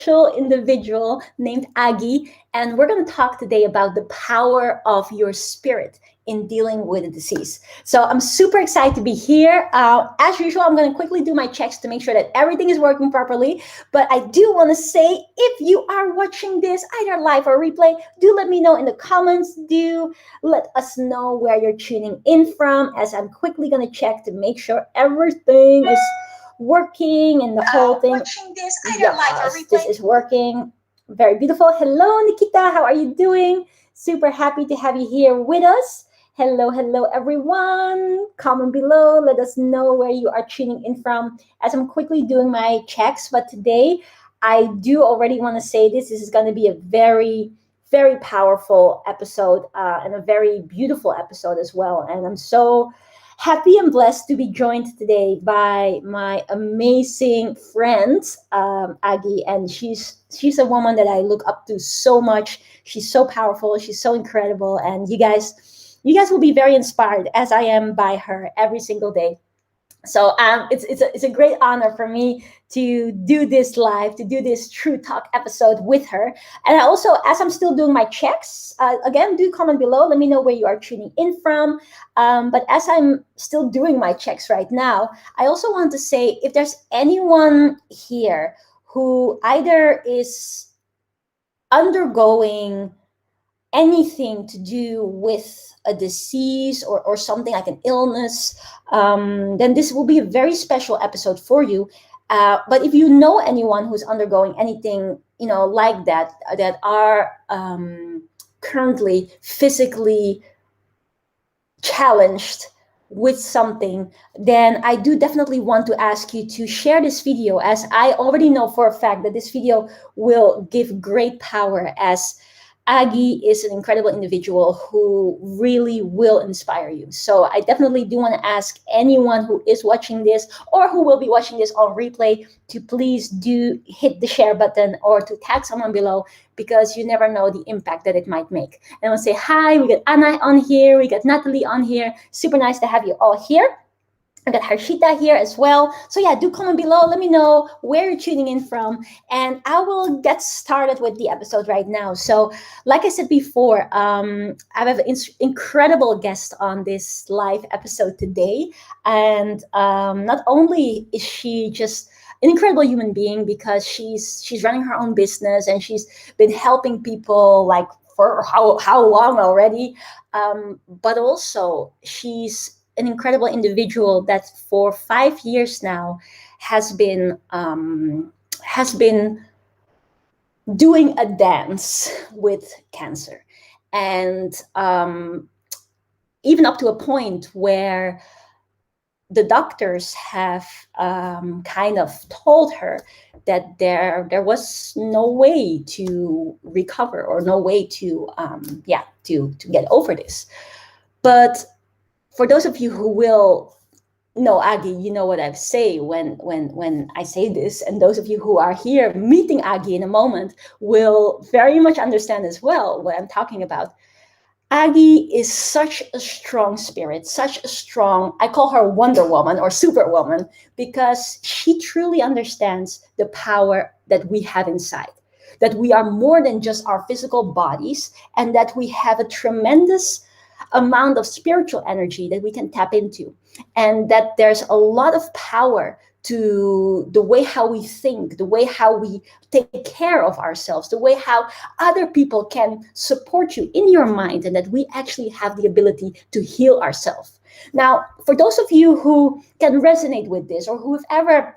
individual named Agi, and we're going to talk today about the power of your spirit in dealing with a disease. So I'm super excited to be here. As usual, I'm going to quickly do my checks to make sure that everything is working properly. But I do want to say, if you are watching this either live or replay, do let me know in the comments. Do let us know where you're tuning in from, as I'm quickly going to check to make sure everything is working and the whole thing. Watching this either live or replay. This is working. Very beautiful. Hello, Nikita. How are you doing? Super happy to have you here with us. Hello, everyone. Comment below. Let us know where you are tuning in from as I'm quickly doing my checks. But today, I do already want to say this is going to be a very, very powerful episode and a very beautiful episode as well. And I'm so happy and blessed to be joined today by my amazing friend, Agi, and she's a woman that I look up to so much. She's so powerful. She's so incredible, and you guys will be very inspired as I am by her every single day. So it's a great honor for me to do this live, to do this True Talk episode with her. And I also, as I'm still doing my checks, again, do comment below. Let me know where you are tuning in from. But as I'm still doing my checks right now, I also want to say, if there's anyone here who either is undergoing anything to do with a disease or something like an illness, then this will be a very special episode for you. But if you know anyone who's undergoing anything, like that are currently physically challenged with something, then I do definitely want to ask you to share this video, as I already know for a fact that this video will give great power, as Agi is an incredible individual who really will inspire you. So I definitely do want to ask anyone who is watching this or who will be watching this on replay to please do hit the share button or to tag someone below, because you never know the impact that it might make. And I want to say hi. We got Anna on here. We got Natalie on here. Super nice to have you all here. I got Harshita here as well. So yeah, do comment below. Let me know where you're tuning in from, and I will get started with the episode right now. So like I said before, I have an incredible guest on this live episode today. And not only is she just an incredible human being, because she's running her own business and she's been helping people like for how long already, but also she's an incredible individual that for 5 years now has been doing a dance with cancer, and even up to a point where the doctors have kind of told her that there was no way to recover or no way to get over this. But for those of you who will know Agi, you know what I say when I say this, and those of you who are here meeting Agi in a moment will very much understand as well what I'm talking about. Agi is such a strong spirit, such a strong, I call her Wonder Woman or Superwoman, because she truly understands the power that we have inside, that we are more than just our physical bodies, and that we have a tremendous amount of spiritual energy that we can tap into, and that there's a lot of power to the way how we think, the way how we take care of ourselves, the way how other people can support you in your mind, and that we actually have the ability to heal ourselves. Now, for those of you who can resonate with this, or who have ever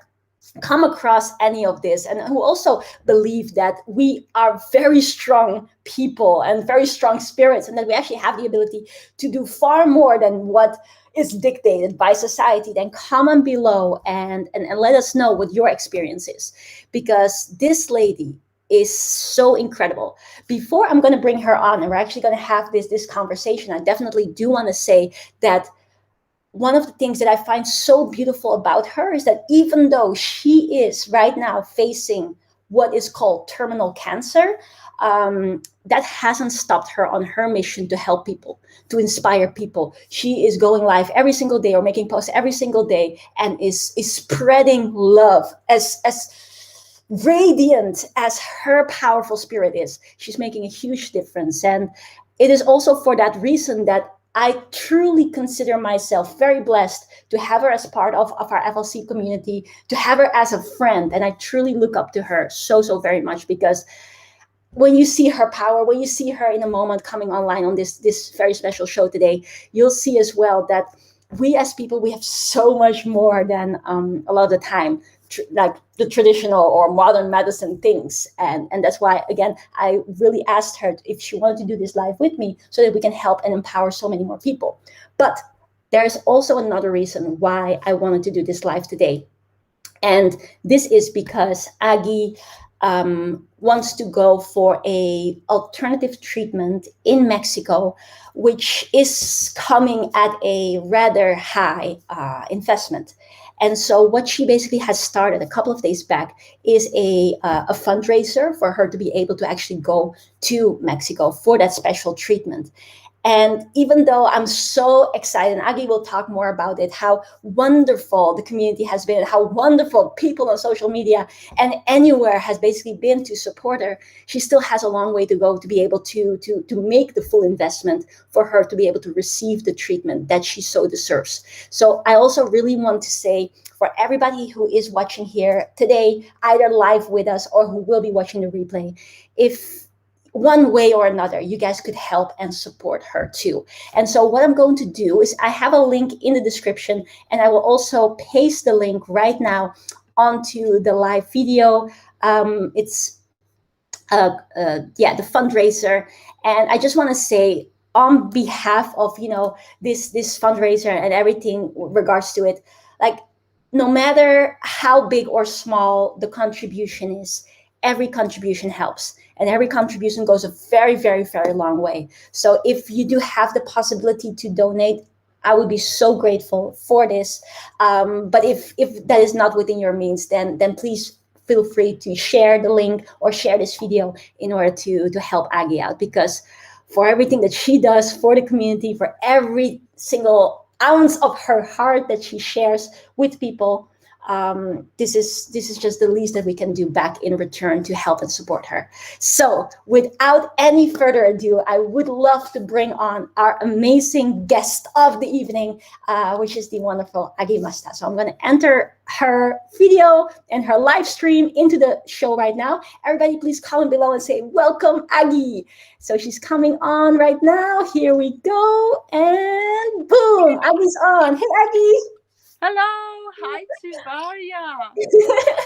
come across any of this, and who also believe that we are very strong people and very strong spirits, and that we actually have the ability to do far more than what is dictated by society, then comment below and let us know what your experience is, because this lady is so incredible. Before I'm going to bring her on and we're actually going to have this conversation, I definitely do want to say that one of the things that I find so beautiful about her is that even though she is right now facing what is called terminal cancer, that hasn't stopped her on her mission to help people, to inspire people. She is going live every single day or making posts every single day and is spreading love as radiant as her powerful spirit is, she's making a huge difference. And it is also for that reason that I truly consider myself very blessed to have her as part of our FLC community, to have her as a friend. And I truly look up to her so, so very much, because when you see her power, when you see her in a moment coming online on this very special show today, you'll see as well that we as people, we have so much more than a lot of the time like the traditional or modern medicine things. And that's why, again, I really asked her if she wanted to do this live with me so that we can help and empower so many more people. But there's also another reason why I wanted to do this live today. And this is because Agi wants to go for a alternative treatment in Mexico, which is coming at a rather high investment. And so what she basically has started a couple of days back is a fundraiser for her to be able to actually go to Mexico for that special treatment. And even though I'm so excited, and Agi will talk more about it, how wonderful the community has been, how wonderful people on social media and anywhere has basically been to support her, she still has a long way to go to be able to make the full investment for her to be able to receive the treatment that she so deserves. So I also really want to say, for everybody who is watching here today, either live with us or who will be watching the replay, if one way or another, you guys could help and support her too. And so what I'm going to do is I have a link in the description, and I will also paste the link right now onto the live video. It's the fundraiser. And I just want to say, on behalf of this fundraiser and everything regards to it, like, no matter how big or small the contribution is, every contribution helps, and every contribution goes a very, very, very long way. So if you do have the possibility to donate, I would be so grateful for this. But if that is not within your means, then please feel free to share the link or share this video in order to help Agi out, because for everything that she does for the community, for every single ounce of her heart that she shares with people, this is just the least that we can do back in return to help and support her. So without any further ado, I would love to bring on our amazing guest of the evening, which is the wonderful Agi Masta. So I'm going to enter her video and her live stream into the show right now. Everybody please comment below and say welcome, Agi. So she's coming on right now. Here we go, and boom, Agi's on. Hey, Agi. Hello, hi Chivaria.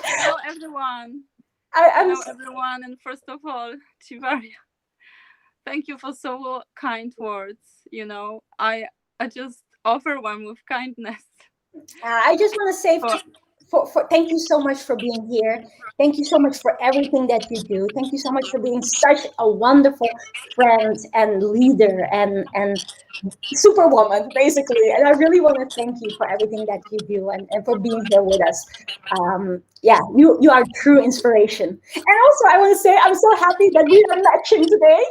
Hello everyone. Hello everyone, and first of all, Chivaria, thank you for so kind words. I just overwhelmed with kindness. I just want to say for thank you so much for being here. Thank you so much for everything that you do. Thank you so much for being such a wonderful friend and leader and superwoman, basically. And I really want to thank you for everything that you do and for being here with us. You are true inspiration. And also, I want to say I'm so happy that we are matching today.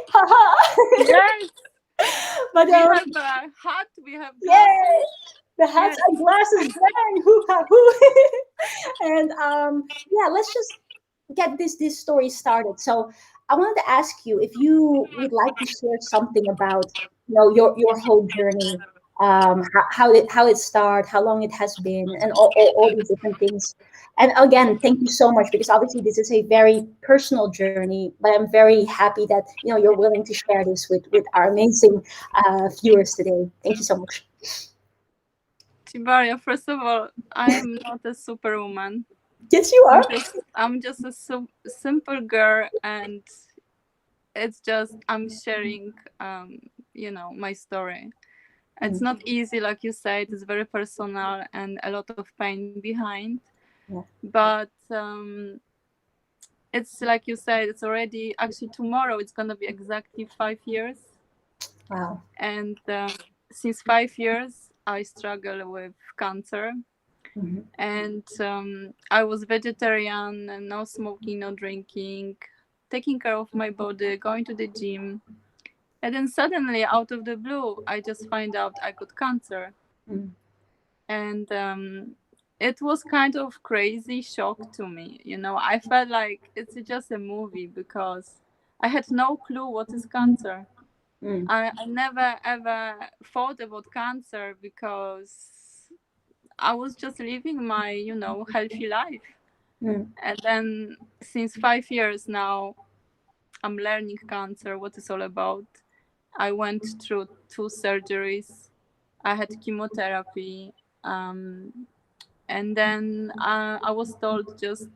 Yes. But we have a hat, we have glasses. Yay! The hats and glasses brand. Hoo-ha-hoo. And let's just get this story started. So I wanted to ask you if you would like to share something about your whole journey, how it started, how long it has been, and all these different things. And again, thank you so much, because obviously this is a very personal journey, but I'm very happy that you're willing to share this with our amazing viewers today. Thank you so much. Chivaria, first of all, I am not a superwoman. Yes, you are. I'm just a simple girl, and it's just I'm sharing, my story. It's not easy, like you said. It's very personal and a lot of pain behind. Yeah. But it's like you said. It's already actually tomorrow. It's gonna be exactly 5 years. Wow. And since 5 years, I struggle with cancer. Mm-hmm. And I was vegetarian, and no smoking, no drinking, taking care of my body, going to the gym. And then suddenly, out of the blue, I just find out I got cancer. Mm. And it was kind of crazy shock to me. You know, I felt like it's just a movie because I had no clue what is cancer. I never ever thought about cancer because I was just living my, you know, healthy life. And then since 5 years now, I'm learning cancer, what it's all about. I went through 2 surgeries. I had chemotherapy. And then I was told just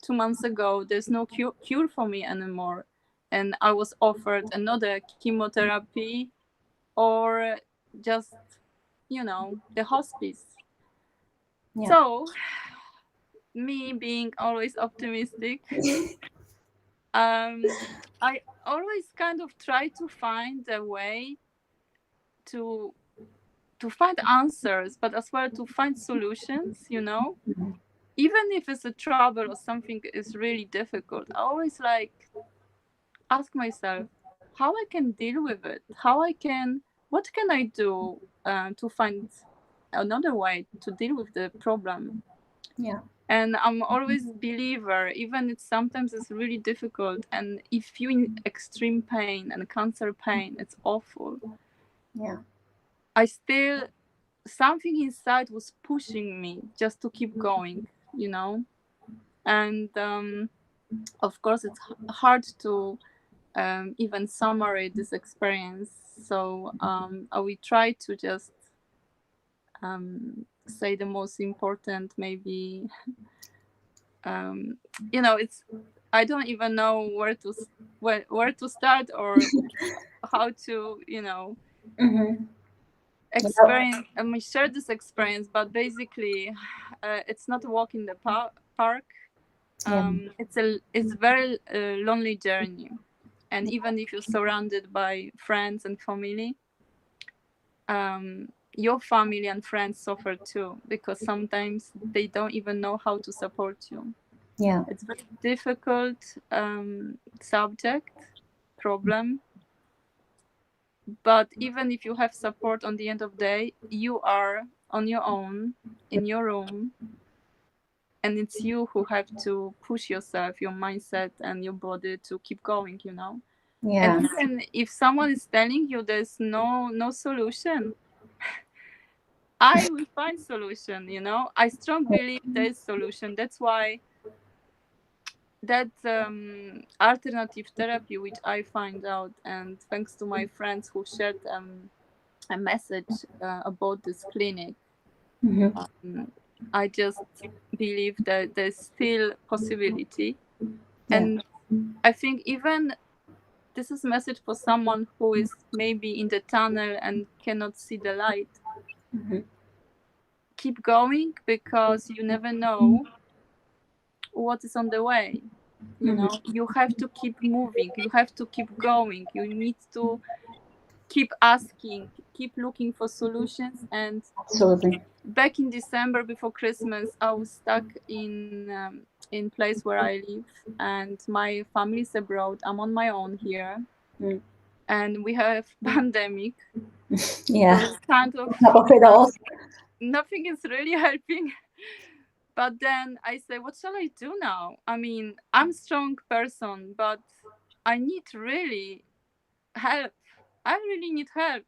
2 months ago, there's no cure for me anymore. And I was offered another chemotherapy or just, you know, the hospice. Yeah. So, me being always optimistic, I always kind of try to find a way to find answers, but as well to find solutions, you know. Even if it's a trouble or something is really difficult, I always like ask myself how I can deal with it, what can I do to find another way to deal with the problem. Yeah. And I'm always a believer, even it's sometimes it's really difficult, and if you're in extreme pain and cancer pain, it's awful. Yeah. I still, something inside was pushing me just to keep going, you know. And of course it's hard to even summarize this experience, so I will try to just say the most important, maybe. You know, it's, I don't even know where to start or how to, you know, experience. I mean, share this experience, but basically, it's not a walk in the park. It's a very lonely journey, and even if you're surrounded by friends and family, your family and friends suffer too, because sometimes they don't even know how to support you. Yeah. It's a very difficult subject, problem. But even if you have support, on the end of the day, you are on your own in your room. And it's you who have to push yourself, your mindset and your body to keep going, you know? Yeah. And even if someone is telling you there's no solution, I will find solution, you know? I strongly believe there's solution. That's why that alternative therapy, which I find out, and thanks to my friends who shared a message about this clinic, I just believe that there's still possibility. And I think even this is a message for someone who is maybe in the tunnel and cannot see the light. Keep going, because you never know what is on the way. You know, you have to keep moving, you have to keep going, you need to keep asking, keep looking for solutions. And Absolutely. back in December before Christmas, I was stuck in place where I live, and my family is abroad. I'm on my own here, and we have pandemic. Yeah. So it's kind of it all. Nothing is really helping. But then I say, what shall I do now? I mean, I'm a strong person, but I need really help. I really need help.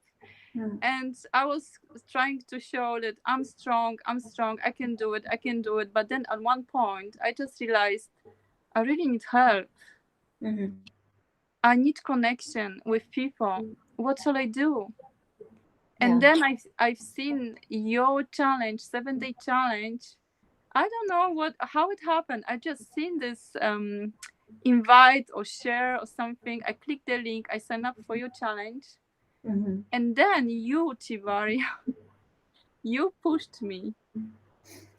And I was trying to show that I'm strong, I can do it. But then at one point, I just realized I really need help. I need connection with people. What shall I do? And then I've seen your challenge, 7-day challenge. I don't know how it happened. I just seen this invite or share or something. I clicked the link. I signed up for your challenge. And then you, Tivaria, you pushed me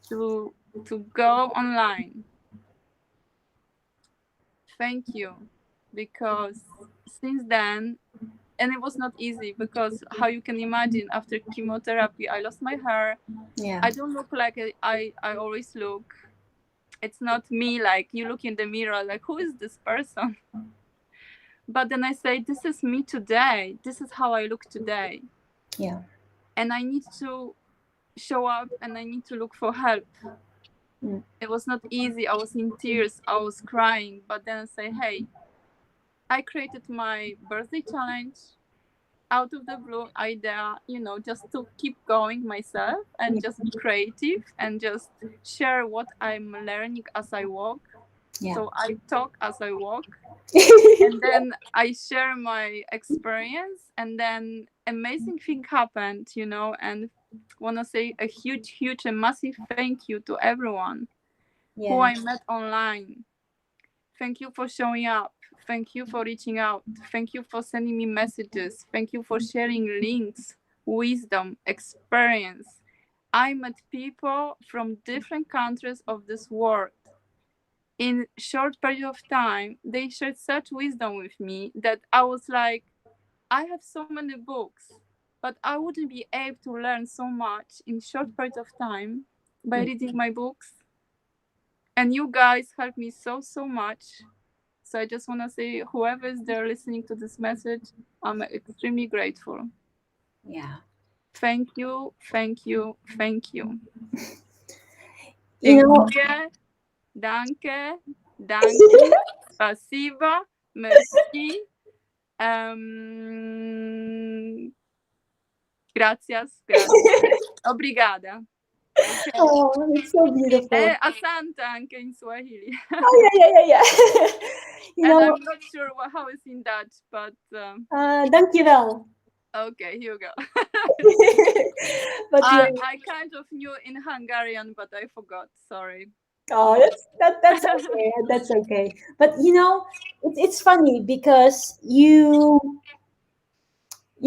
to go online. Thank you, because since then, and it was not easy, because how you can imagine, after chemotherapy, I lost my hair. Yeah. I don't look like I always look. It's not me, like you look in the mirror like, who is this person? But then I say, this is me today. This is how I look today. Yeah. And I need to show up and I need to look for help. It was not easy. I was in tears. I was crying. But then I say, hey, I created my birthday challenge out of the blue idea, just to keep going myself and just be creative and just share what I'm learning as I walk. Yeah. So I talk as I walk. And then I share my experience, and then amazing thing happened, and want to say a huge and massive thank you to everyone who I met online. Thank you for showing up. Thank you for reaching out. Thank you for sending me messages. Thank you for sharing links, wisdom, experience. I met people from different countries of this world. In a short period of time, they shared such wisdom with me that I was like, I have so many books, but I wouldn't be able to learn so much in a short period of time by reading my books. And you guys helped me so much. So I just want to say, whoever is there listening to this message, I'm extremely grateful. Yeah. Thank you. Danke. Спасибо. Merci. Gracias. Obrigada. Okay. Oh, it's so beautiful. Asante anche in Swahili. Oh, yeah. And I'm not sure how it's in Dutch, but... dankjewel. Okay, here we go. But I kind of knew in Hungarian, but I forgot. Sorry. Oh, that's okay. That's okay. But it's funny because you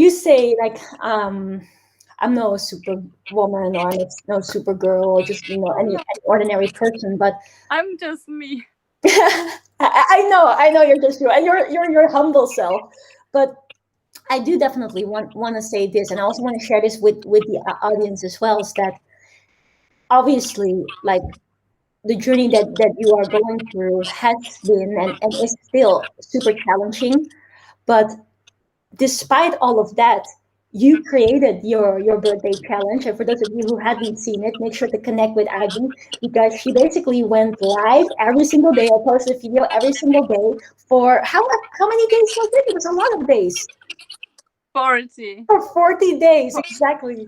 say like I'm no superwoman or I'm no super girl or just any ordinary person, but I'm just me. I know you're just you and you're your humble self, but I do definitely want to say this, and I also want to share this with the audience as well, is that obviously like the journey that you are going through has been and is still super challenging, but despite all of that, you created your birthday challenge. And for those of you who haven't seen it, make sure to connect with Agi, because she basically went live every single day or posted a video every single day for how many days was it? It was a lot of days. 40. For 40 days, exactly.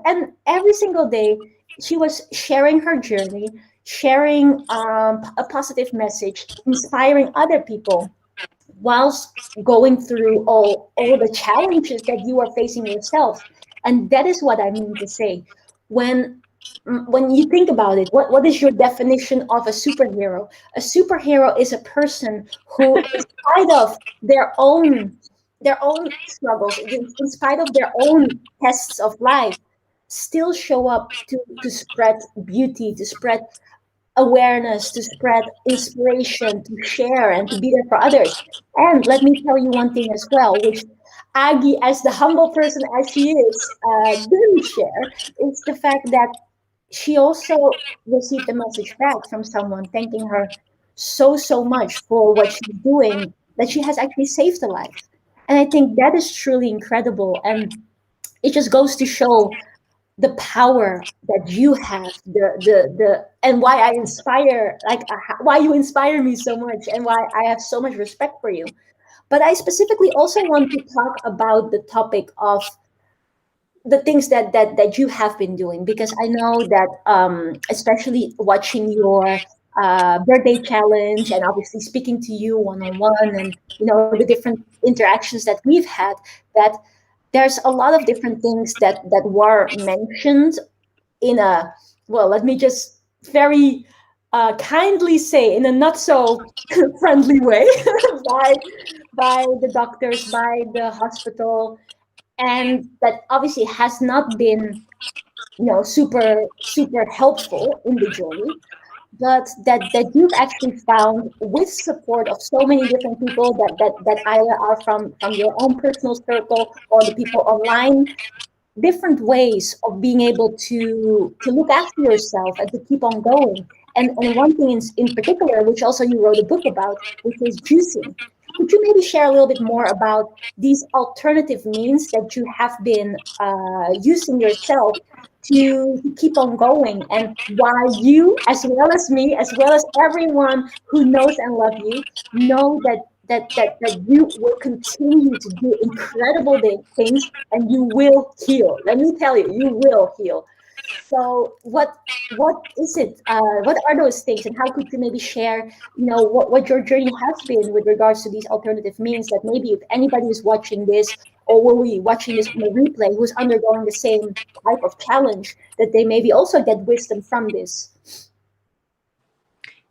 And every single day, she was sharing her journey, sharing a positive message, inspiring other people, whilst going through all the challenges that you are facing yourself. And that is what I mean to say. When you think about it, what is your definition of a superhero? A superhero is a person who, in spite of their own struggles, in spite of their own tests of life, still show up to spread beauty, to spread awareness, to spread inspiration, to share and to be there for others. And let me tell you one thing as well, which Agi, as the humble person as she is, didn't share, is the fact that she also received a message back from someone thanking her so much for what she's doing, that she has actually saved a life. And I think that is truly incredible. And it just goes to show the power that you have, the and why I inspire, like why you inspire me so much and why I have so much respect for you. But I specifically also want to talk about the topic of the things that you have been doing, because I know that especially watching your birthday challenge and obviously speaking to you one-on-one, and the different interactions that we've had, that there's a lot of different things that were mentioned in a, well, let me just very kindly say, in a not so friendly way by the doctors, by the hospital, and that obviously has not been super helpful in the journey, but that you've actually found, with support of so many different people that either are from your own personal circle or the people online, different ways of being able to look after yourself and to keep on going. And one thing in particular, which also you wrote a book about, which is juicing. could you maybe share a little bit more about these alternative means that you have been using yourself to keep on going, and why you, as well as me, as well as everyone who knows and loves you, know that you will continue to do incredible things, and you will heal. Let me tell you, you will heal. So what is it? What are those things, and how could you maybe share, what your journey has been with regards to these alternative means, that maybe if anybody is watching this or will be watching this on a replay who's undergoing the same type of challenge, that they maybe also get wisdom from this.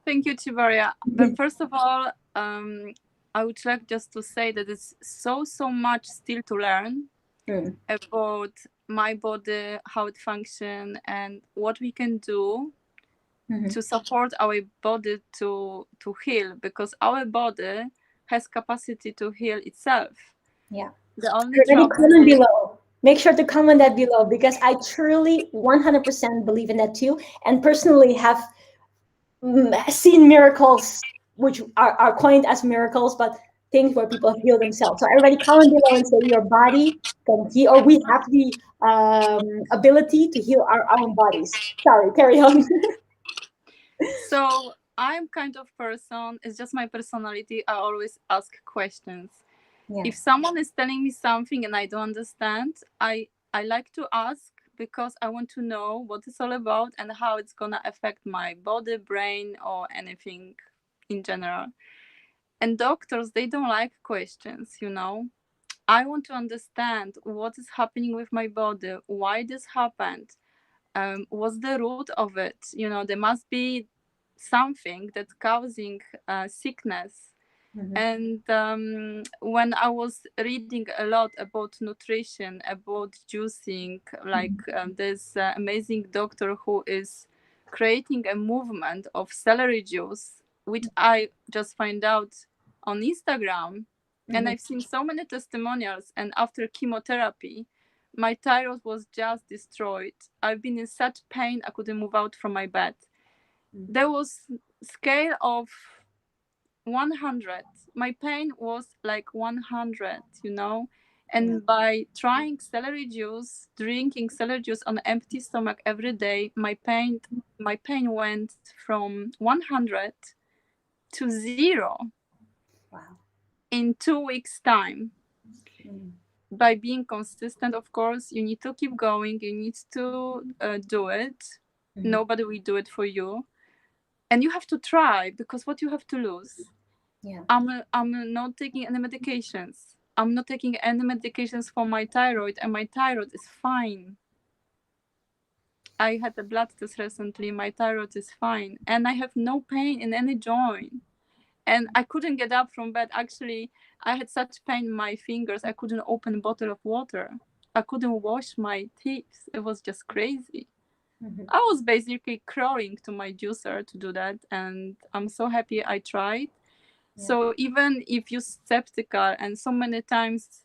Thank you, Tibaria. But first of all, I would like just to say that it's so much still to learn about my body, how it functions, and what we can do to support our body to heal, because our body has capacity to heal itself. Yeah. The only Comment below. Make sure to comment that below, because I truly 100% believe in that too, and personally have seen miracles, which are coined as miracles, but things where people heal themselves. So everybody comment below and say your body can heal, or we have the ability to heal our own bodies. Sorry, carry on. So I'm kind of person, it's just my personality, I always ask questions. Yeah. If someone is telling me something and I don't understand, I like to ask, because I want to know what it's all about and how it's gonna affect my body, brain, or anything in general. And doctors, they don't like questions, I want to understand what is happening with my body, why this happened, what's the root of it. There must be something that's causing sickness. And when I was reading a lot about nutrition, about juicing, like there's an amazing doctor who is creating a movement of celery juice, which I just find out on Instagram. And I've seen so many testimonials. And after chemotherapy, my thyroid was just destroyed. I've been in such pain, I couldn't move out from my bed. There was scale of 100. My pain was like 100, and by trying celery juice, drinking celery juice on empty stomach every day, my pain went from 100 to 0. Wow. In 2 weeks time. By being consistent, of course, you need to keep going, you need to do it. Nobody will do it for you, and you have to try, because what you have to lose? Yeah. I'm not taking any medications. I'm not taking any medications for my thyroid, and my thyroid is fine. I had a blood test recently. My thyroid is fine, and I have no pain in any joint. And I couldn't get up from bed. Actually, I had such pain in my fingers, I couldn't open a bottle of water. I couldn't wash my teeth. It was just crazy. I was basically crawling to my juicer to do that, and I'm so happy I tried. Yeah. So even if you're skeptical, and so many times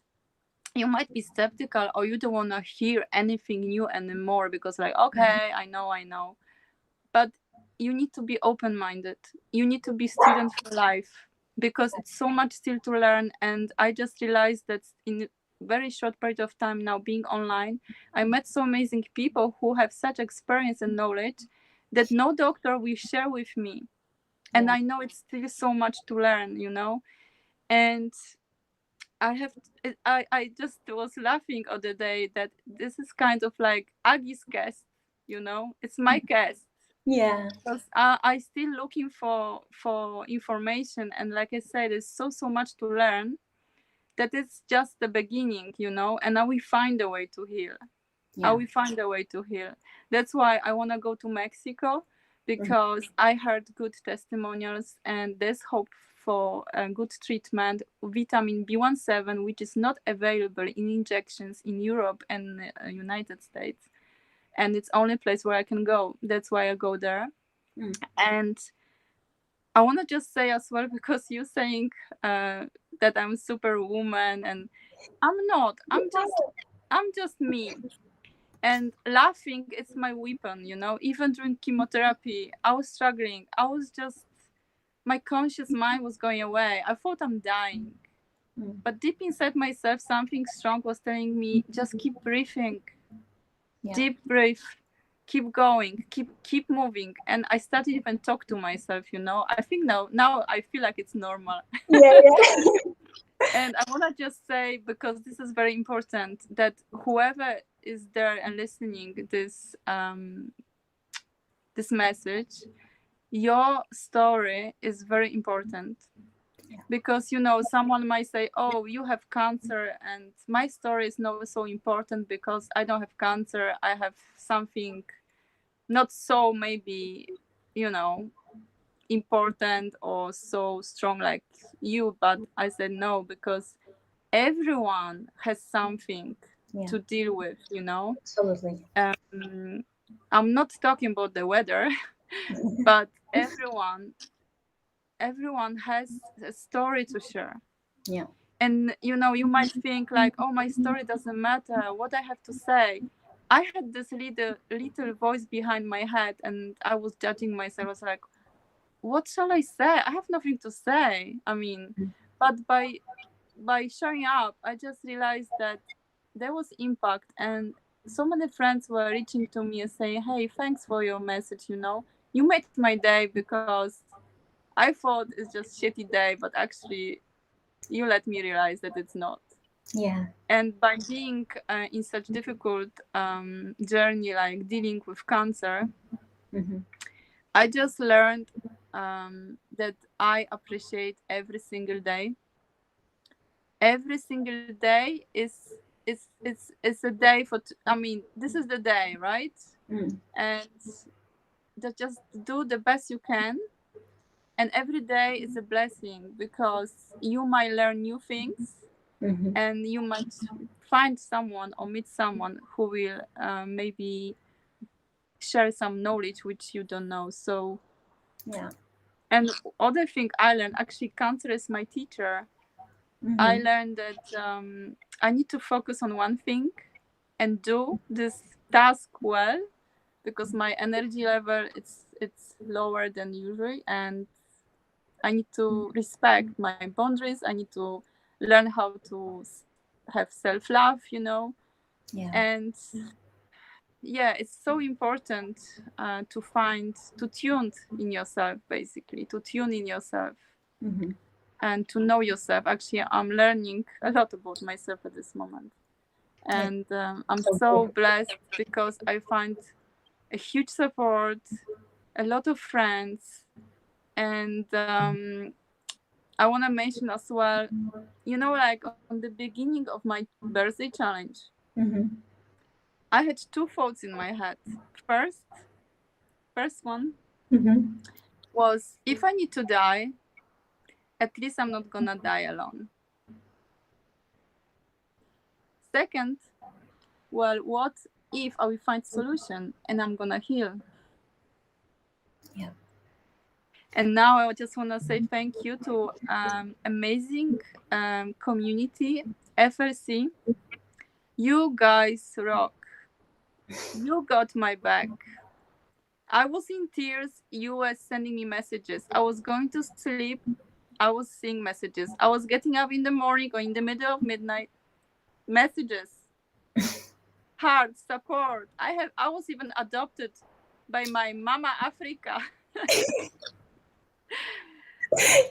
you might be skeptical, or you don't want to hear anything new anymore, because like, okay, I know. But you need to be open-minded. You need to be student for life, because it's so much still to learn. And I just realized that in a very short period of time now, being online, I met so amazing people who have such experience and knowledge that no doctor will share with me. And I know it's still so much to learn, and I just was laughing other day that this is kind of like Agi's guest, it's my guest. Yeah. Because I still looking for information, and like I said, there's so much to learn, that it's just the beginning, and I will find a way to heal. Yeah. I will find a way to heal. That's why I want to go to Mexico, because I heard good testimonials, and there's hope for a good treatment. Vitamin B17, which is not available in injections in Europe and United States. And it's only place where I can go. That's why I go there. And I want to just say as well, because you're saying that I'm superwoman, and I'm not. I'm just me. And laughing, it's my weapon, Even during chemotherapy, I was struggling. I was just my conscious mind was going away. I thought I'm dying. But deep inside myself, something strong was telling me, just keep breathing. Deep breath, keep going, keep moving. And I started even talk to myself, I think now I feel like it's normal. And I want to just say, because this is very important, that whoever is there and listening this this message, your story is very important. Because someone might say, oh, you have cancer, and my story is not so important because I don't have cancer. I have something not so maybe important or so strong like you. But I said no, because everyone has something to deal with. Absolutely. I'm not talking about the weather, but everyone has a story to share. And you might think like, oh, my story doesn't matter, what I have to say. I had this little voice behind my head, and I was judging myself. I was like, what shall I say? I have nothing to say. I mean, but by showing up, I just realized that there was impact, and so many friends were reaching to me and saying, hey, thanks for your message. You made my day, because I thought it's just shitty day, but actually you let me realize that it's not. And by being in such difficult journey, like dealing with cancer, I just learned that I appreciate every single day. Every single day is a day for this is the day, right? And just do the best you can. And every day is a blessing, because you might learn new things, and you might find someone or meet someone who will maybe share some knowledge which you don't know. So and other thing I learned, actually cancer is my teacher. I learned that I need to focus on one thing and do this task well, because my energy level it's lower than usual, and I need to respect my boundaries. I need to learn how to have self-love, and it's so important to tune in yourself, basically, to tune in yourself and to know yourself. Actually, I'm learning a lot about myself at this moment, and I'm so blessed, because I find a huge support, a lot of friends, and I want to mention as well, like on the beginning of my birthday challenge, I had two thoughts in my head. First one was, if I need to die, at least I'm not gonna die alone. Second, well, what if I will find solution and I'm gonna heal? And now I just want to say thank you to amazing community, FLC. You guys rock. You got my back. I was in tears. You were sending me messages. I was going to sleep. I was seeing messages. I was getting up in the morning or in the middle of midnight. Messages. Heart, support. I was even adopted by my Mama Africa.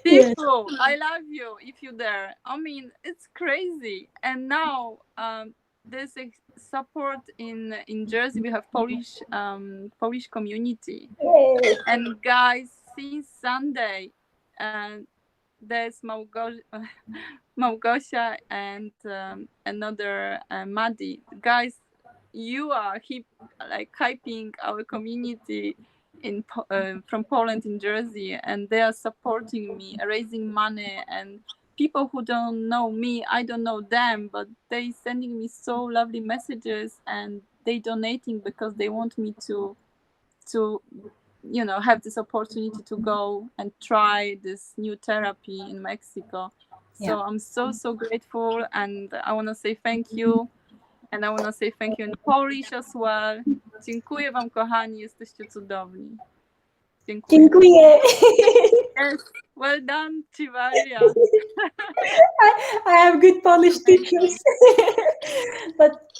People, I love you if you're there. I mean, it's crazy. And now there's a support in Jersey. We have Polish community. And guys, since Sunday, there's Małgosia and another Maddie. Guys, you are hyping our community from Poland in Jersey, and they are supporting me, raising money, and people who don't know me, I don't know them, but they sending me so lovely messages, and they donating because they want me to have this opportunity to go and try this new therapy in Mexico. So I'm so grateful, and I want to say thank you. And I want to say thank you in Polish as well. Dziękuję wam, kochani, jesteście cudowni. Dziękuję. Dziękuję. Yes. Well done, Tivaria. I have good Polish teachers. But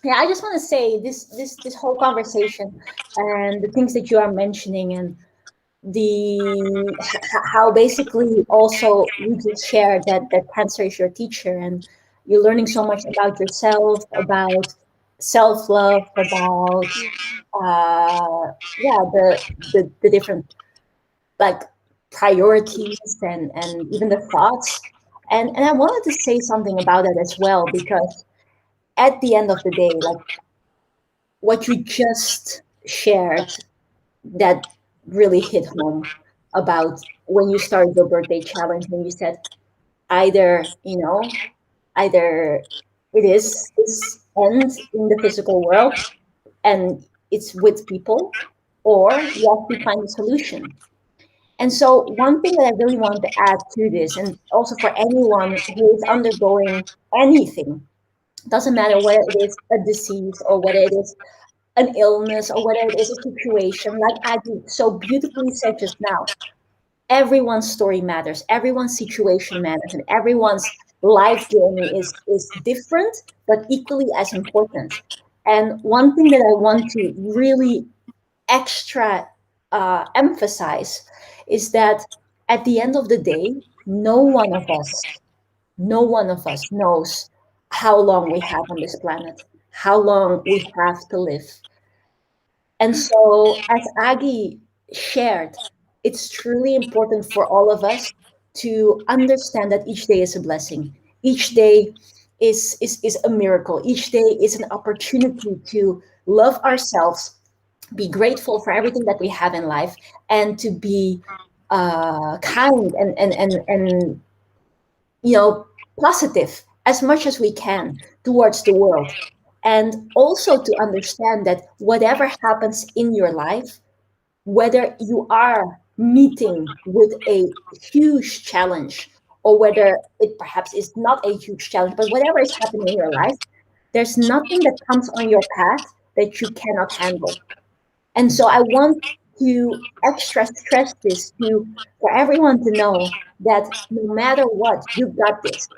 yeah, I just want to say this whole conversation and the things that you are mentioning, and how basically also you just shared that cancer is your teacher, and you're learning so much about yourself, about self-love, about yeah, the different, like, priorities, and even the thoughts. And I wanted to say something about that as well, because at the end of the day, like, what you just shared, that really hit home about when you started your birthday challenge, when you said, either, either it is this end in the physical world and it's with people, or you have to find a solution. And so one thing that I really want to add to this, and also for anyone who is undergoing anything, doesn't matter whether it is a disease or whether it is an illness or whether it is a situation, like Agi so beautifully said just now, everyone's story matters, everyone's situation matters, and everyone's life journey is different, but equally as important. And one thing that I want to really extra emphasize is that at the end of the day, no one of us knows how long we have on this planet, how long we have to live. And so, as Agi shared, it's truly important for all of us to understand that each day is a blessing. Each day is a miracle. Each day is an opportunity to love ourselves, be grateful for everything that we have in life, and to be kind and positive as much as we can towards the world. And also to understand that whatever happens in your life, whether you are meeting with a huge challenge, or whether it perhaps is not a huge challenge, but whatever is happening in your life, there's nothing that comes on your path that you cannot handle. And so I want to extra stress this to for everyone to know that no matter what, you've got this.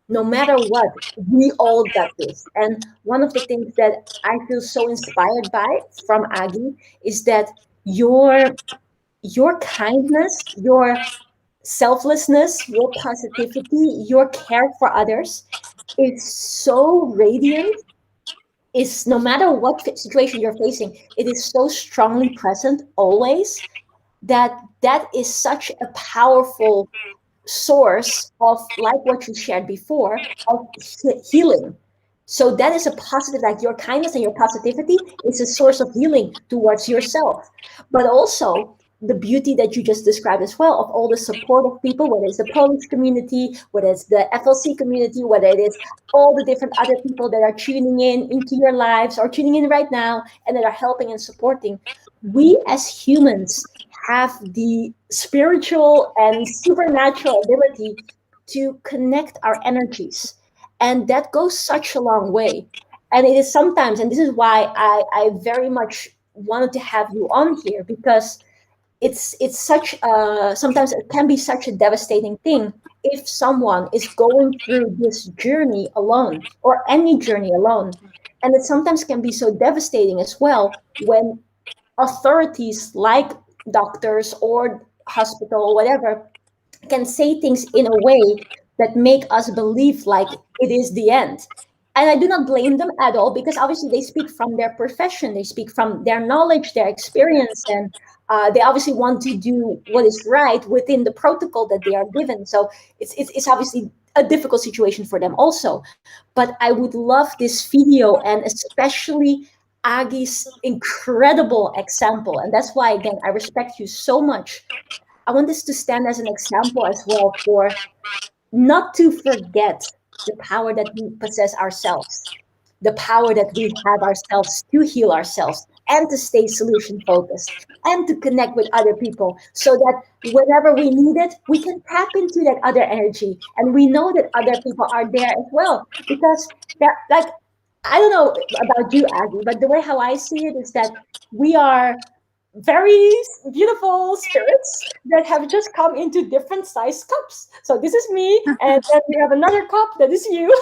No matter what, we all got this. And one of the things that I feel so inspired by from Agi is that your your kindness, your selflessness, your positivity, your care for others is so radiant. Is no matter what situation you're facing, it is so strongly present always, that is such a powerful source of, like what you shared before, of healing. So that is a positive, like your kindness and your positivity is a source of healing towards yourself. But also the beauty that you just described as well, of all the support of people, whether it's the Polish community, whether it's the FLC community, whether it is all the different other people that are tuning in into your lives or tuning in right now and that are helping and supporting. We as humans have the spiritual and supernatural ability to connect our energies. And that goes such a long way. And it is sometimes, and this is why I very much wanted to have you on here, because it's such sometimes it can be such a devastating thing if someone is going through this journey alone, or any journey alone. And it sometimes can be so devastating as well when authorities like doctors or hospital or whatever can say things in a way that make us believe like it is the end. And I do not blame them at all, because obviously they speak from their profession, they speak from their knowledge, their experience, and they obviously want to do what is right within the protocol that they are given. So it's obviously a difficult situation for them also. But I would love this video, and especially Agi's incredible example. And that's why, again, I respect you so much. I want this to stand as an example as well, for not to forget the power that we possess ourselves, the power that we have ourselves to heal ourselves and to stay solution focused and to connect with other people, so that whenever we need it, we can tap into that other energy. And we know that other people are there as well, because that, like, I don't know about you, Aggie, but the way how I see it is that we are very beautiful spirits that have just come into different size cups. So this is me, and then we have another cup that is you,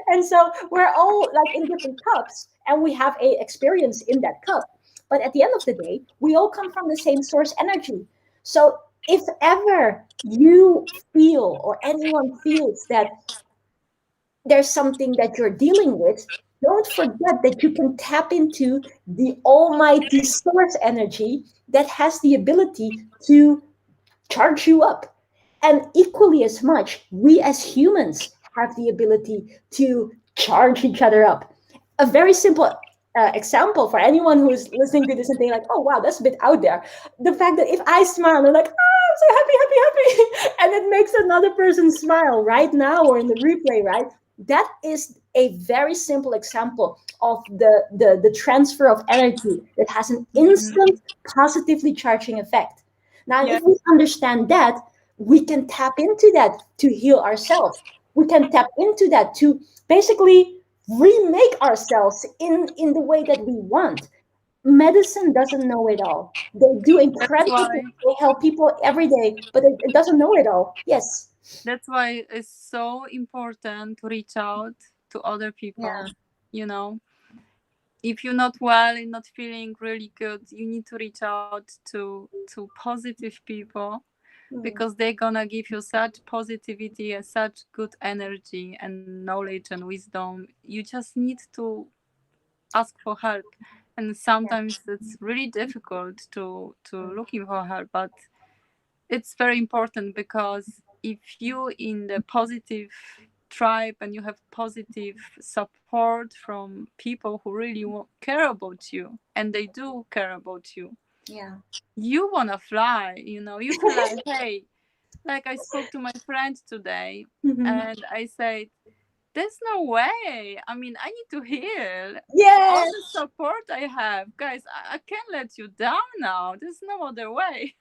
and so we're all like in different cups, and we have a experience in that cup. But at the end of the day, we all come from the same source energy. So if ever you feel or anyone feels that there's something that you're dealing with, don't forget that you can tap into the almighty source energy that has the ability to charge you up. And equally as much, we as humans have the ability to charge each other up. A very simple example for anyone who is listening to this and thinking like, oh wow, that's a bit out there. The fact that if I smile, I'm like, I'm so happy, happy, happy, and it makes another person smile right now or in the replay, right? That is a very simple example of the transfer of energy that has an instant positively charging effect. Now, if we understand that, we can tap into that to heal ourselves. We can tap into that to basically remake ourselves in the way that we want. Medicine doesn't know it all. They do incredible things. They help people every day, but it doesn't know it all. Yes. That's why it's so important to reach out to other people. Yeah. You know, if you're not well and not feeling really good, you need to reach out to positive people, because they're gonna give you such positivity and such good energy and knowledge and wisdom. You just need to ask for help, and sometimes it's really difficult to looking for help, but it's very important, because if you in the positive tribe and you have positive support from people who really care about you, and they do care about you, you want to fly, you feel like, hey, like I spoke to my friend today, and I said, there's no way. I mean, I need to heal. All the support I have. Guys, I can't let you down now. There's no other way.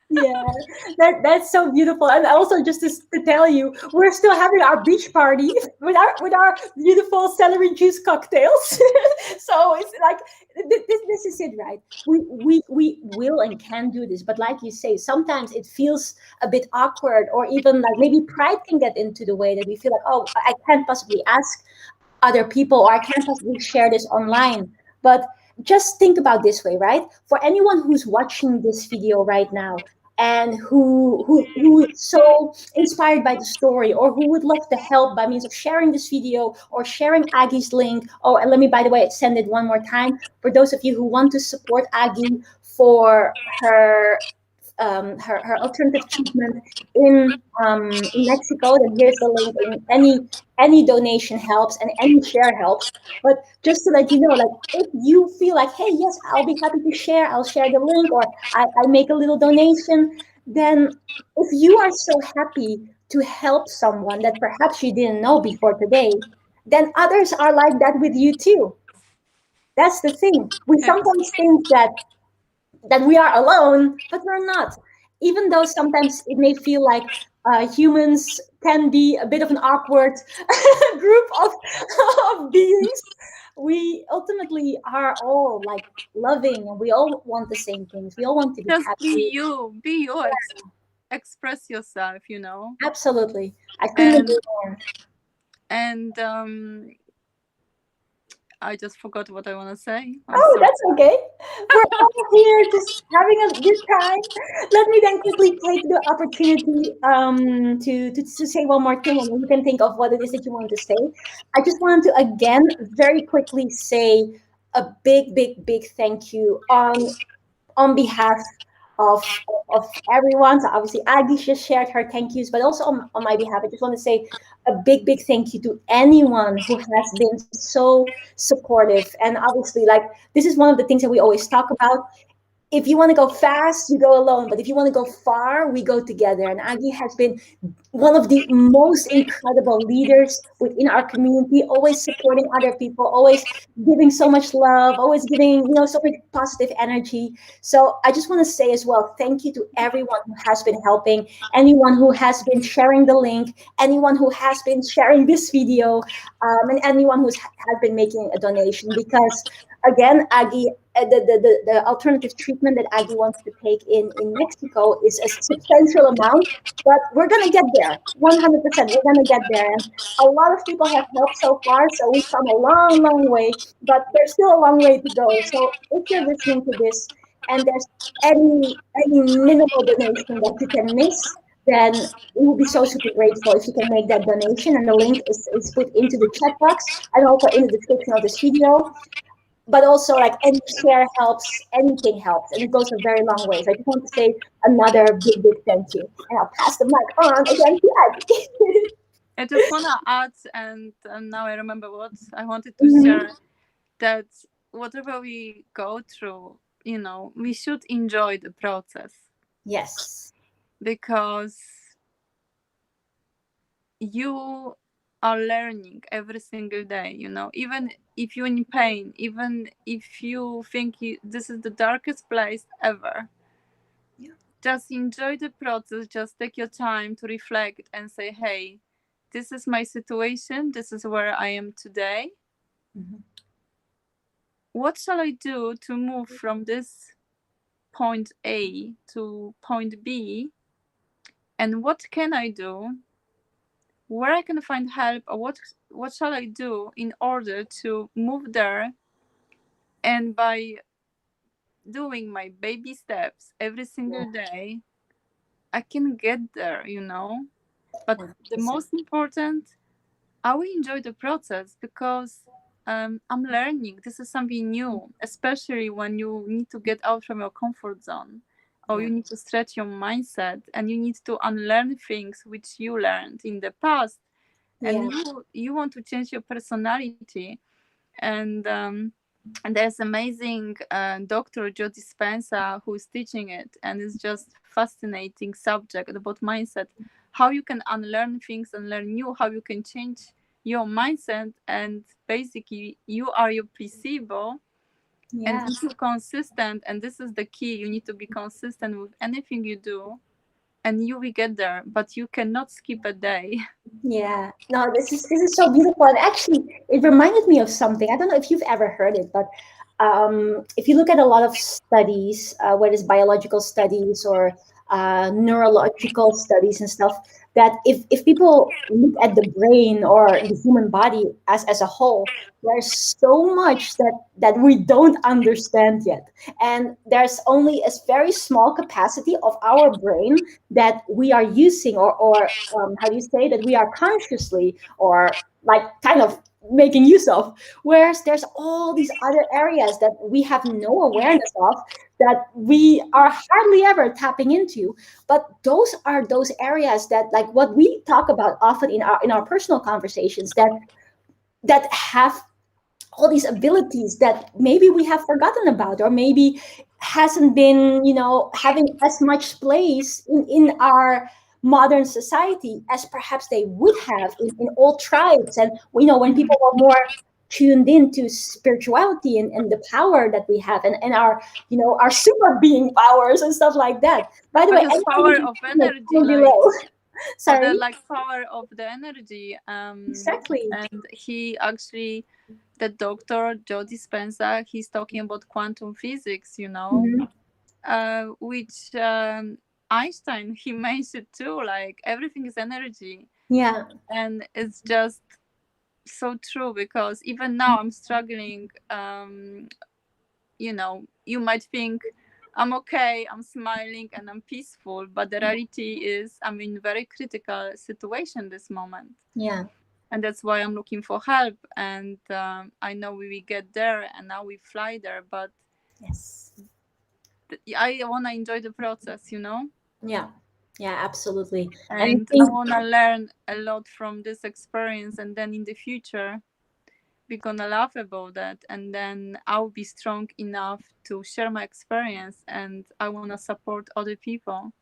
That's so beautiful. And also, just to tell you, we're still having our beach party with our beautiful celery juice cocktails. So it's like this is it, right? We will and can do this, but like you say, sometimes it feels a bit awkward, or even like maybe pride can get into the way that we feel like, oh, I can't possibly ask other people, or I can't possibly share this online. But just think about this way, right? For anyone who's watching this video right now, and who is so inspired by the story, or who would love to help by means of sharing this video or sharing Agi's link. Oh, and let me, by the way, send it one more time for those of you who want to support Agi for her her alternative treatment in Mexico. Then here's the link. And any donation helps, and any share helps. But just to let you know, like, if you feel like, hey, yes, I'll be happy to share, I'll share the link, or I make a little donation, then if you are so happy to help someone that perhaps you didn't know before today, then others are like that with you too. That's the thing. We sometimes think that we are alone, but we're not. Even though sometimes it may feel like humans can be a bit of an awkward group of beings, we ultimately are all like loving, and we all want the same things. We all want to be just happy. Be you, express yourself, Absolutely. I couldn't agree more. And I just forgot what I want to say. Sorry. That's okay. We're all here just having a good time. Let me then quickly take the opportunity to say one more thing, and you can think of what it is that you want to say. I just wanted to again very quickly say a big, big, big thank you on behalf of everyone. So obviously Agi just shared her thank yous, but also on my behalf, I just want to say a big, big thank you to anyone who has been so supportive. And obviously, like, this is one of the things that we always talk about. If you want to go fast, you go alone. But if you want to go far, we go together. And Agi has been one of the most incredible leaders within our community, always supporting other people, always giving so much love, always giving, so much positive energy. So I just want to say as well, thank you to everyone who has been helping, anyone who has been sharing the link, anyone who has been sharing this video, and anyone who has been making a donation. Because again, Agi the alternative treatment that Agi wants to take in Mexico is a substantial amount, but we're going to get there. 100%, we're going to get there. And a lot of people have helped so far, so we've come a long, long way, but there's still a long way to go. So if you're listening to this and there's any minimal donation that you can miss, then we will be so super grateful if you can make that donation. And the link is put into the chat box and also in the description of this video. But also, like, any share helps, anything helps, and it goes a very long way. So I just want to say another big thank you, and I'll pass the mic on again to Agi. I just want to add, and now I remember what I wanted to share, that whatever we go through, we should enjoy the process. Yes. Because you are learning every single day, even if you're in pain, even if you think this is the darkest place ever. Yeah. Just enjoy the process. Just take your time to reflect and say, hey, this is my situation. This is where I am today. Mm-hmm. What shall I do to move from this point A to point B? And what can I do? Where I can find help, or what shall I do in order to move there? And by doing my baby steps every single day, I can get there, But the most important, I will enjoy the process, because I'm learning. This is something new, especially when you need to get out from your comfort zone, or you need to stretch your mindset, and you need to unlearn things which you learned in the past, and you want to change your personality. And there's amazing Dr. Joe Dispenza who is teaching it, and it's just fascinating subject about mindset, how you can unlearn things and learn new, how you can change your mindset, and basically you are your placebo. And if you're consistent, and this is the key, you need to be consistent with anything you do, and you will get there, but you cannot skip a day. Yeah, no, this is so beautiful. And actually, it reminded me of something. I don't know if you've ever heard it, but if you look at a lot of studies, whether it's biological studies or neurological studies and stuff, that if people look at the brain or the human body as a whole, there's so much that we don't understand yet. And there's only a very small capacity of our brain that we are using, or how do you say, that we are consciously or like kind of making use of, whereas there's all these other areas that we have no awareness of, that we are hardly ever tapping into. But those are those areas that, like, what we talk about often in our personal conversations, that have all these abilities that maybe we have forgotten about, or maybe hasn't been, having as much place in our modern society as perhaps they would have in old tribes. And when people were more tuned into spirituality and the power that we have, and our our super being powers and stuff like that. By the way, power of energy, sorry, the power of the energy. Exactly. And he actually, the Dr. Joe Dispenza, he's talking about quantum physics, which Einstein, he mentioned too, like everything is energy. Yeah. And it's just so true, because even now I'm struggling. You might think I'm okay, I'm smiling and I'm peaceful, but the reality is I'm in a very critical situation this moment. Yeah. And that's why I'm looking for help. And I know we will get there, and now we fly there. But yes, I want to enjoy the process, Yeah, absolutely. And I want to learn a lot from this experience. And then in the future, we're going to laugh about that. And then I'll be strong enough to share my experience. And I want to support other people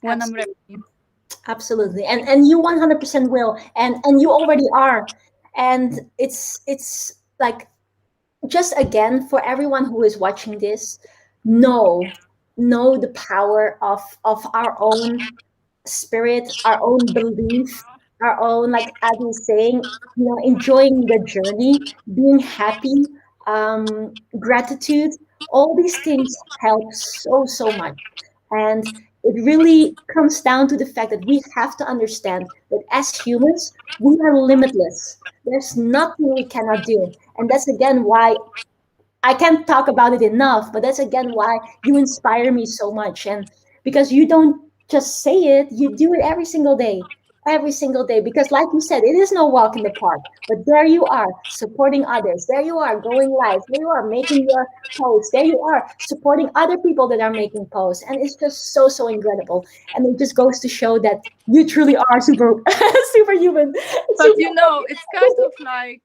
when I'm ready. Absolutely. And you 100% will. And you already are. And it's like, just again, for everyone who is watching this, know the power of our own spirit, our own belief, our own, like Adi was saying, enjoying the journey, being happy, gratitude, All these things help so much. And it really comes down to the fact that we have to understand that as humans, we are limitless. There's nothing we cannot do. And that's again why I can't talk about it enough, but that's again why you inspire me so much. And because you don't just say it, you do it every single day. Because, like you said, it is no walk in the park, but there you are supporting others. There you are going live. There you are making your posts. There you are supporting other people that are making posts. And it's just so incredible. And it just goes to show that you truly are superhuman. But you know, it's kind of like,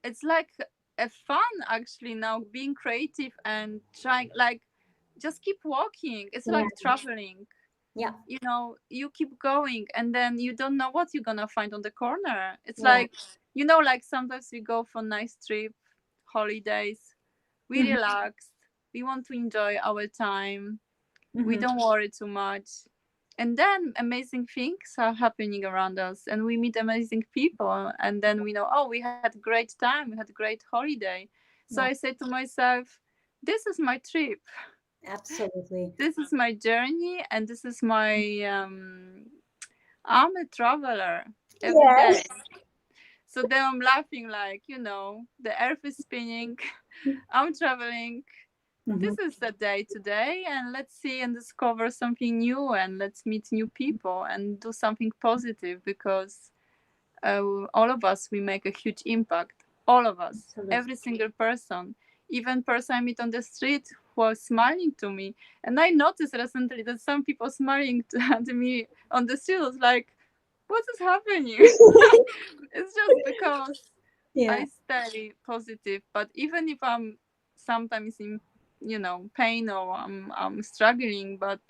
it's like a fun actually now being creative and trying, like, just keep walking. It's like traveling. Yeah. You know, you keep going and then you don't know what you're gonna find on the corner. It's like, you know, like sometimes we go for nice trip, holidays, we relax, we want to enjoy our time, we don't worry too much, and then amazing things are happening around us and we meet amazing people, and then we know, oh, we had a great time, we had a great holiday. So I say to myself, this is my trip. Absolutely. This is my journey, and this is my I'm a traveler every day. So then I'm laughing, like, you know, the earth is spinning, I'm traveling. This is the day today, and let's see and discover something new, and let's meet new people and do something positive, because all of us, we make a huge impact. All of us. Absolutely. Every single person, even person I meet on the street who are smiling to me. And I noticed recently that some people smiling to me on the street. I was like, what is happening? It's just because I stay positive. But even if I'm sometimes in, you know, pain, or I'm struggling, but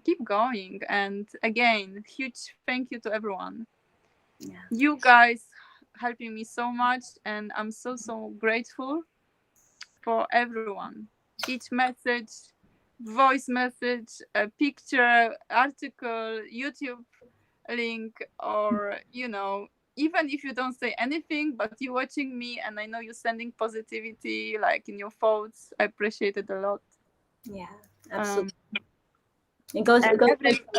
keep going. And again, huge thank you to everyone. You guys helping me so much, and I'm so grateful for everyone. Each message, voice message, a picture, article, YouTube link, or, you know, even if you don't say anything, but you're watching me and I know you're sending positivity, like in your thoughts, I appreciate it a lot. Yeah, absolutely. I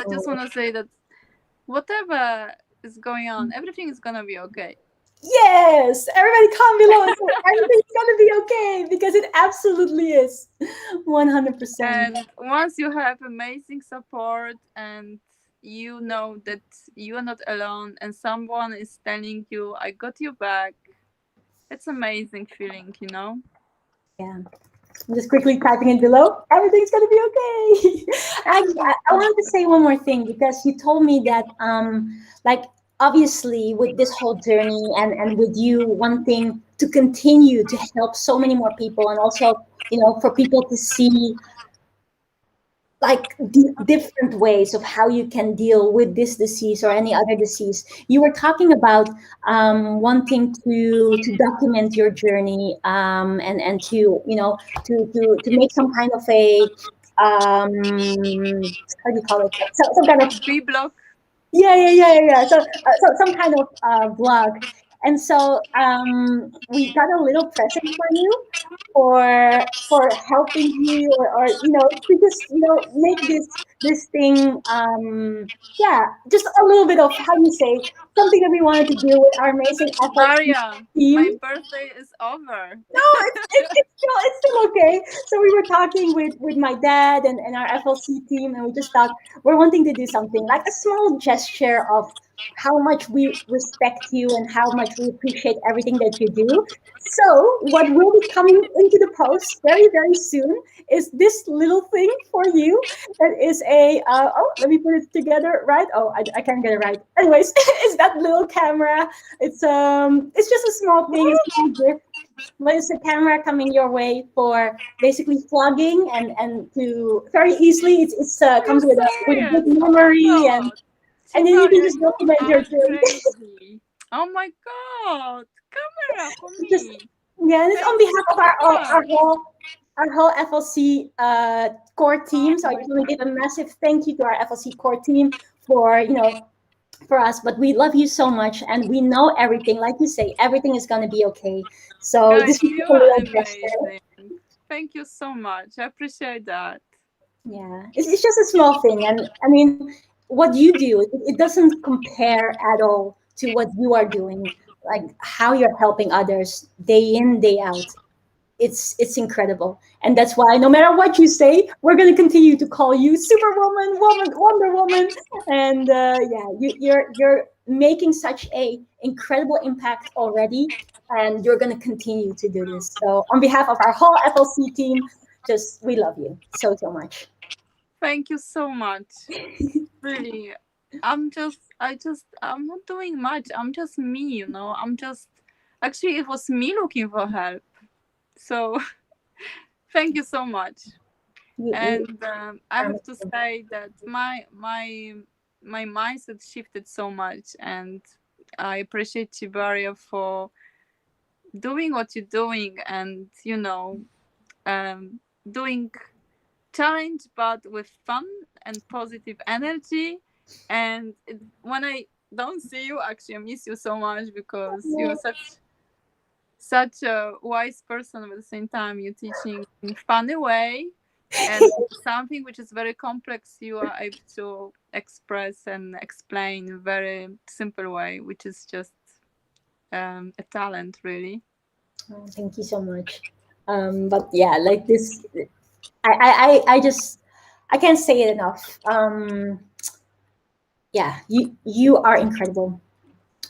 just want to say that whatever is going on, everything is gonna be okay. Yes, everybody comment below and say everything's gonna be okay, because it absolutely is. 100%. And once you have amazing support and you know that you are not alone and someone is telling you, I got your back, it's amazing feeling, you know? Yeah. I'm just quickly typing it below. Everything's gonna be okay. I wanted to say one more thing, because you told me that like, obviously with this whole journey, and with you wanting to continue to help so many more people, and also, you know, for people to see like different ways of how you can deal with this disease or any other disease. You were talking about wanting to document your journey, and to, you know, to make some kind of a how do you call it, some kind of B-block. So some kind of vlog. And so we got a little present for you, for helping you, or, you know, to just, you know, make this thing, just a little bit of, how do you say, something that we wanted to do with our amazing Daria, team. my birthday is over. No, it's still okay. So we were talking with my dad and our FLC team, and we just thought we're wanting to do something like a small gesture of how much we respect you and how much we appreciate everything that you do. So what will be coming into the post very soon is this little thing for you. That is a let me put it together right. Oh, I can't get it right. Anyways, it's that little camera. It's just a small thing. It's a small gift. But it's a camera coming your way for basically vlogging, and to very easily, it's comes with a good memory, and then you can just document your journey. Oh my god, camera for me. Yeah, and it's on behalf of our whole FLC core team. So I just want to give a massive thank you to our FLC core team for, you know, for us. But we love you so much, and we know everything. Like you say, everything is gonna be okay. So guys, this is you a are little amazing. Thank you so much. I appreciate that. Yeah, it's just a small thing. And I mean, what you do, it doesn't compare at all to what you are doing, like how you're helping others day in, day out. It's incredible, and that's why no matter what you say, we're going to continue to call you Superwoman, Woman, Wonder Woman. And yeah, you're making such a incredible impact already, and you're going to continue to do this. So on behalf of our whole FLC team, just we love you so much. Thank you so much. Really, I'm not doing much. I'm just me, you know. Actually, it was me looking for help. So thank you so much. And I have to say that my mindset shifted so much, and I appreciate Tibaria for doing what you're doing, and doing challenge but with fun and positive energy. And when I don't see you, actually I miss you so much, because you're such a wise person. At the same time, you're teaching in funny way, and something which is very complex you are able to express and explain in a very simple way, which is just a talent, really. Oh, thank you so much. But yeah, like this, I just I can't say it enough. Yeah, you are incredible.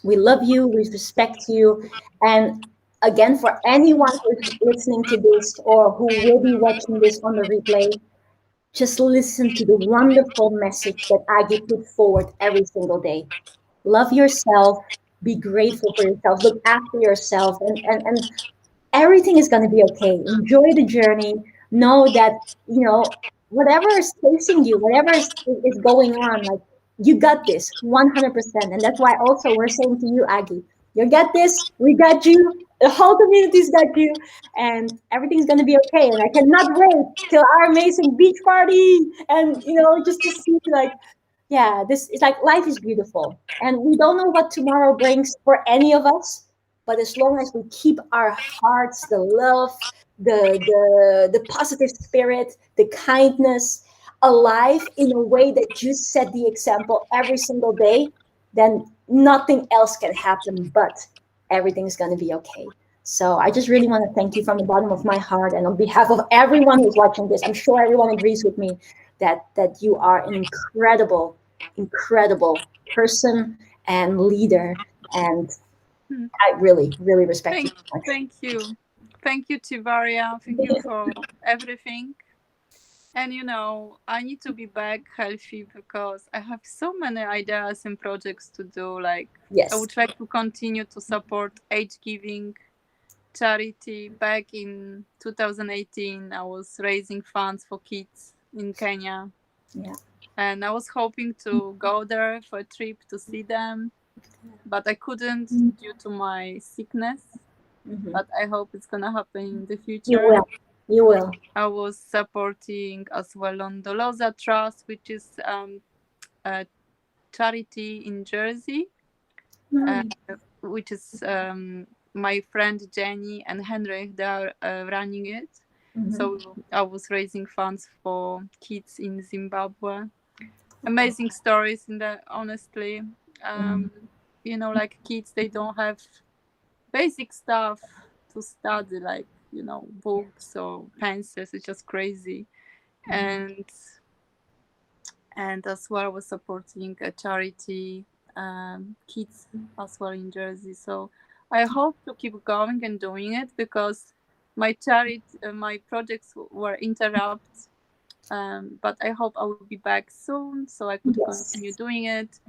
We love you, we respect you, and again, for anyone who's listening to this or who will be watching this on the replay, just listen to the wonderful message that Agi put forward every single day. Love yourself, be grateful for yourself, look after yourself, and everything is going to be okay. Enjoy the journey. Know that, whatever is facing you, whatever is going on, like you got this 100%. And that's why also we're saying to you, Aggie, you got this, we got you, the whole community's got you, and everything's going to be okay. And I cannot wait till our amazing beach party and, just to see like, yeah, this is like life is beautiful. And we don't know what tomorrow brings for any of us, but as long as we keep our hearts, the love, the positive spirit, the kindness alive in a way that you set the example every single day, then nothing else can happen, but everything's going to be okay. So I just really want to thank you from the bottom of my heart, and on behalf of everyone who's watching this, I'm sure everyone agrees with me that you are an incredible person and leader, and I really, really respect you so much. Thank you, Tivaria. Thank you for everything. And I need to be back healthy, because I have so many ideas and projects to do. Like, yes, I would like to continue to support age giving charity. Back in 2018, I was raising funds for kids in Kenya. Yeah. And I was hoping to go there for a trip to see them, but I couldn't due to my sickness. But I hope it's gonna happen in the future. You will. I was supporting as well on the Loza Trust, which is a charity in Jersey, which is my friend Jenny and Henrik, they are running it. So I was raising funds for kids in Zimbabwe. Amazing stories in that, honestly. Like kids, they don't have basic stuff to study, like books or pencils. It's just crazy. And as well, I was supporting a charity, kids as well in Jersey. So I hope to keep going and doing it, because my charity, my projects were interrupted. But I hope I will be back soon, so I could continue doing it,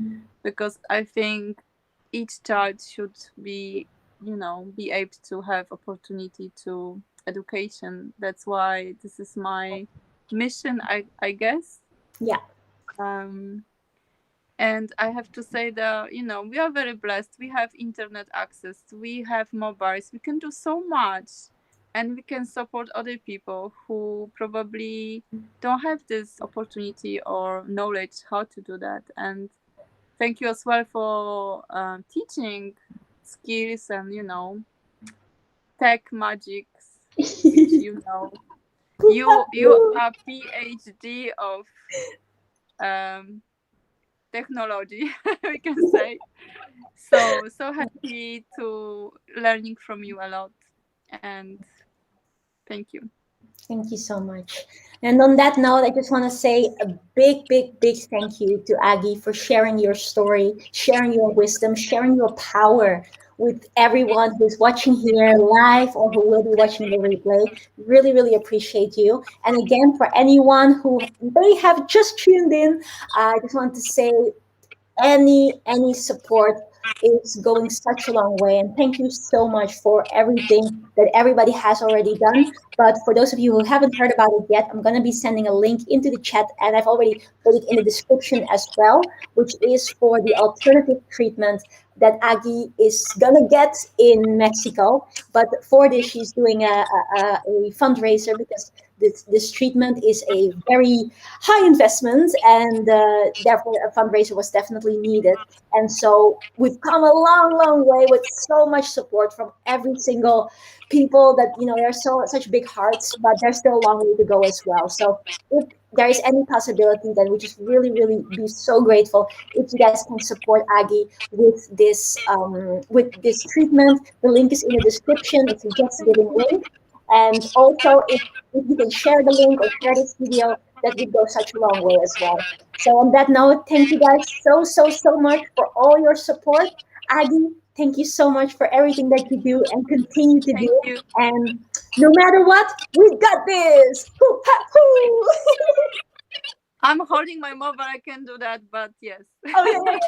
because I think each child should be able to have opportunity to education. That's why this is my mission, I guess. Yeah. And I have to say that we are very blessed. We have internet access, we have mobiles, we can do so much, and we can support other people who probably don't have this opportunity or knowledge how to do that. And thank you as well for teaching skills and tech magics, which You are PhD of technology, we can say. So happy to learning from you a lot, and thank you. Thank you so much. And on that note, I just want to say a big, big, big thank you to Agi for sharing your story, sharing your wisdom, sharing your power with everyone who's watching here live or who will be watching the replay. Really, really appreciate you. And again, for anyone who may have just tuned in, I just want to say any support is going such a long way, and thank you so much for everything that everybody has already done. But for those of you who haven't heard about it yet, I'm going to be sending a link into the chat, and I've already put it in the description as well, which is for the alternative treatment that Agi is going to get in Mexico. But for this, she's doing a fundraiser because this treatment is a very high investment, and therefore a fundraiser was definitely needed. And so we've come a long, long way with so much support from every single people that, they're such big hearts, but there's still a long way to go as well. So if there is any possibility, then we just really, really be so grateful if you guys can support Agi with this treatment. The link is in the description. It's a Just Giving link. And also, if you can share the link or share this video, that would go such a long way as well. So on that note, thank you guys so, so, so much for all your support. Agi, thank you so much for everything that you do and continue to do. You. And no matter what, we've got this. I'm holding my mobile. I can do that, but yes. Oh yeah.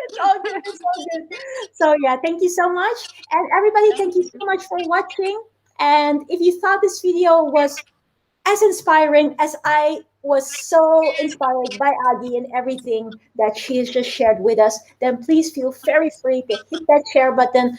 It's all good. It's all good. So yeah, thank you so much, and everybody, thank you so much for watching. And if you thought this video was as inspiring as I was so inspired by Agi and everything that she has just shared with us, then please feel very free to hit that share button.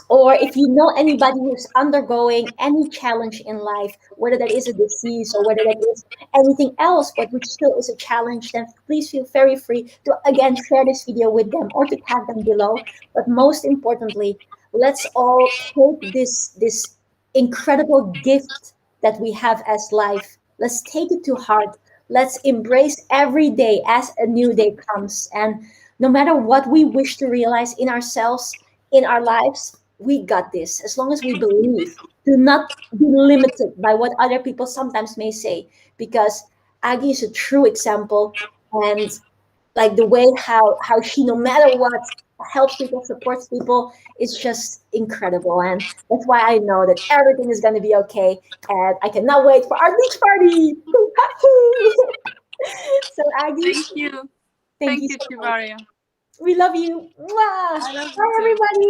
Or if you know anybody who's undergoing any challenge in life, whether that is a disease or whether that is anything else, but which still is a challenge, then please feel very free to again share this video with them or to tag them below. But most importantly, let's all take this incredible gift that we have as life. Let's take it to heart. Let's embrace every day as a new day comes. And no matter what we wish to realize in ourselves, in our lives, we got this. As long as we believe, do not be limited by what other people sometimes may say, because Agi is a true example. And like the way how she, no matter what, helps people, supports people, is just incredible. And that's why I know that everything is going to be okay, and I cannot wait for our next party. So Agi, thank you. Thank you so so much. We love you. Mwah. I love Bye, everybody.